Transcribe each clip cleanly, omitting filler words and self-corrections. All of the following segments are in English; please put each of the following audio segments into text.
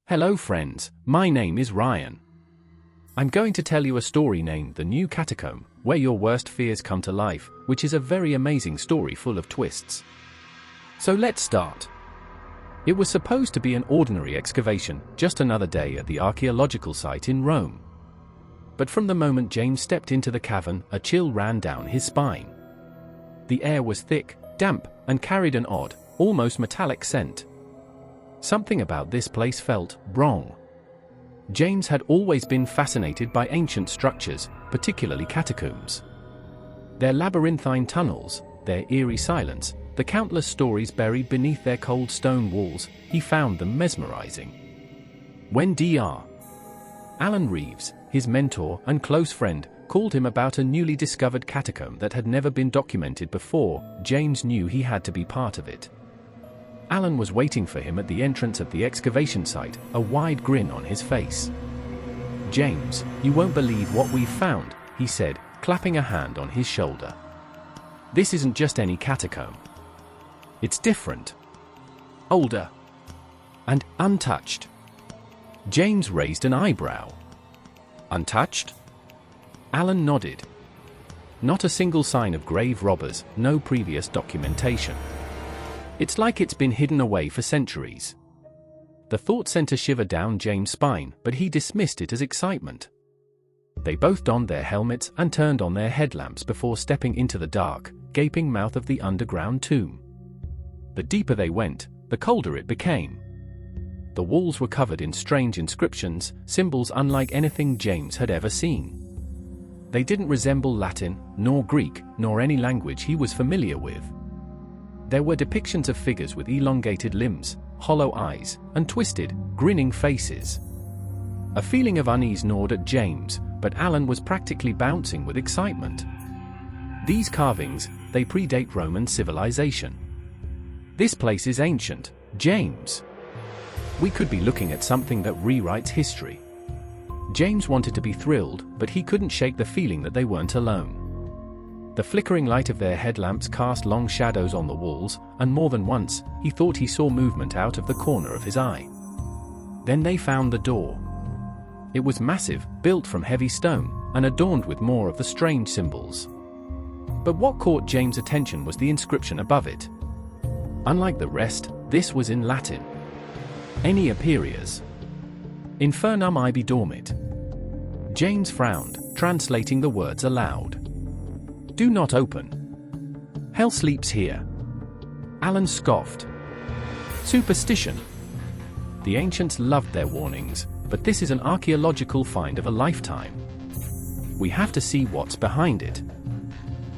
Hello friends, my name is Ryan. I'm going to tell you a story named The New Catacomb, where your worst fears come to life, which is a very amazing story full of twists. So let's start. It was supposed to be an ordinary excavation, just another day at the archaeological site in Rome. But from the moment James stepped into the cavern, a chill ran down his spine. The air was thick, damp, and carried an odd, almost metallic scent. Something about this place felt wrong. James had always been fascinated by ancient structures, particularly catacombs. Their labyrinthine tunnels, their eerie silence, the countless stories buried beneath their cold stone walls, he found them mesmerizing. When Dr. Alan Reeves, his mentor and close friend, called him about a newly discovered catacomb that had never been documented before, James knew he had to be part of it. Alan was waiting for him at the entrance of the excavation site, a wide grin on his face. "James, you won't believe what we've found," he said, clapping a hand on his shoulder. "This isn't just any catacomb. It's different. Older. And untouched." James raised an eyebrow. "Untouched?" Alan nodded. Not a single sign of grave robbers, no previous documentation. It's like it's been hidden away for centuries. The thought sent a shiver down James' spine, but he dismissed it as excitement. They both donned their helmets and turned on their headlamps before stepping into the dark, gaping mouth of the underground tomb. The deeper they went, the colder it became. The walls were covered in strange inscriptions, symbols unlike anything James had ever seen. They didn't resemble Latin, nor Greek, nor any language he was familiar with. There were depictions of figures with elongated limbs, hollow eyes, and twisted, grinning faces. A feeling of unease gnawed at James, but Alan was practically bouncing with excitement. These carvings, they predate Roman civilization. This place is ancient, James. We could be looking at something that rewrites history. James wanted to be thrilled, but he couldn't shake the feeling that they weren't alone. The flickering light of their headlamps cast long shadows on the walls, and more than once, he thought he saw movement out of the corner of his eye. Then they found the door. It was massive, built from heavy stone, and adorned with more of the strange symbols. But what caught James' attention was the inscription above it. Unlike the rest, this was in Latin. "Eni aperias. Infernum ibi dormit." James frowned, translating the words aloud. "Do not open. Hell sleeps here." Alan scoffed. "Superstition." The ancients loved their warnings, but this is an archaeological find of a lifetime. We have to see what's behind it.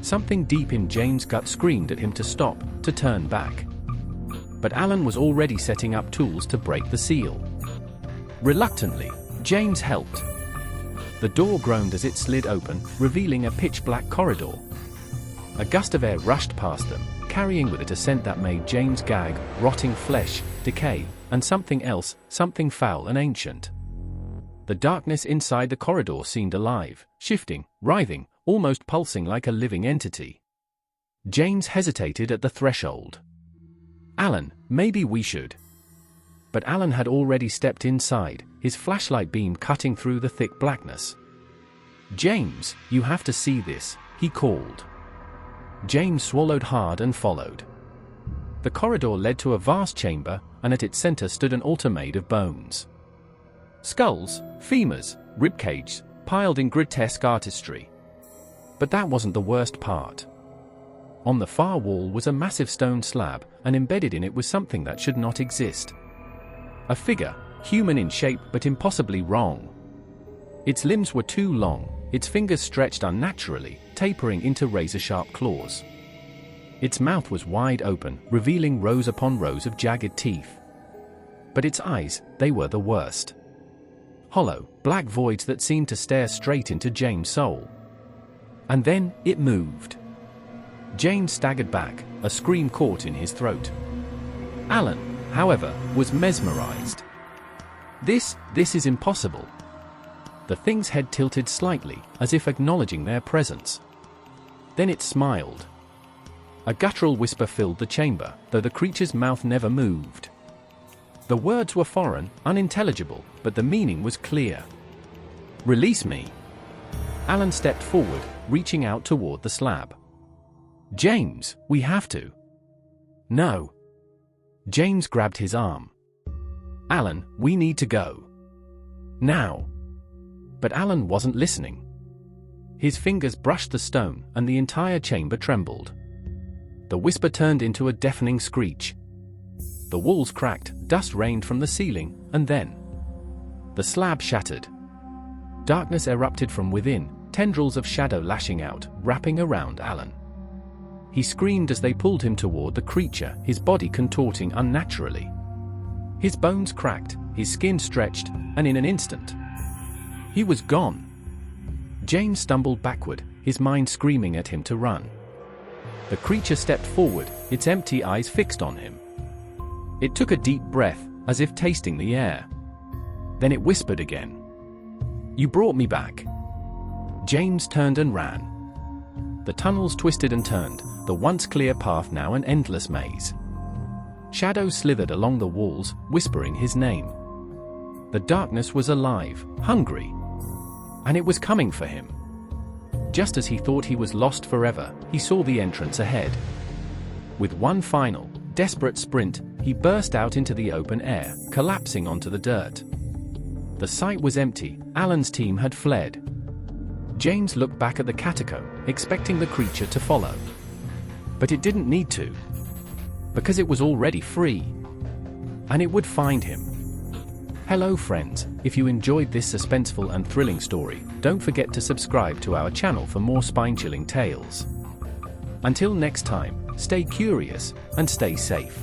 Something deep in James' gut screamed at him to stop, to turn back. But Alan was already setting up tools to break the seal. Reluctantly, James helped. The door groaned as it slid open, revealing a pitch-black corridor. A gust of air rushed past them, carrying with it a scent that made James gag, rotting flesh, decay, and something else, something foul and ancient. The darkness inside the corridor seemed alive, shifting, writhing, almost pulsing like a living entity. James hesitated at the threshold. "Alan, maybe we should." But Alan had already stepped inside, his flashlight beam cutting through the thick blackness. "James, you have to see this," he called. James swallowed hard and followed. The corridor led to a vast chamber, and at its center stood an altar made of bones. Skulls, femurs, ribcages, piled in grotesque artistry. But that wasn't the worst part. On the far wall was a massive stone slab, and embedded in it was something that should not exist. A figure, human in shape but impossibly wrong. Its limbs were too long, its fingers stretched unnaturally, tapering into razor-sharp claws. Its mouth was wide open, revealing rows upon rows of jagged teeth. But its eyes, they were the worst. Hollow, black voids that seemed to stare straight into James' soul. And then, it moved. James staggered back, a scream caught in his throat. Alan, however, was mesmerized. This is impossible." The thing's head tilted slightly, as if acknowledging their presence. Then it smiled. A guttural whisper filled the chamber, though the creature's mouth never moved. The words were foreign, unintelligible, but the meaning was clear. "Release me." Alan stepped forward, reaching out toward the slab. "James, we have to." "No." James grabbed his arm. "Alan, we need to go. Now." But Alan wasn't listening. His fingers brushed the stone, and the entire chamber trembled. The whisper turned into a deafening screech. The walls cracked, dust rained from the ceiling, and then the slab shattered. Darkness erupted from within, tendrils of shadow lashing out, wrapping around Alan. He screamed as they pulled him toward the creature, his body contorting unnaturally. His bones cracked, his skin stretched, and in an instant, he was gone. James stumbled backward, his mind screaming at him to run. The creature stepped forward, its empty eyes fixed on him. It took a deep breath, as if tasting the air. Then it whispered again. "You brought me back." James turned and ran. The tunnels twisted and turned, the once clear path now an endless maze. Shadows slithered along the walls, whispering his name. The darkness was alive, hungry, and it was coming for him. Just as he thought he was lost forever, he saw the entrance ahead. With one final, desperate sprint, he burst out into the open air, collapsing onto the dirt. The site was empty, Alan's team had fled. James looked back at the catacomb, expecting the creature to follow. But it didn't need to, because it was already free. And it would find him. Hello friends, if you enjoyed this suspenseful and thrilling story, don't forget to subscribe to our channel for more spine-chilling tales. Until next time, stay curious, and stay safe.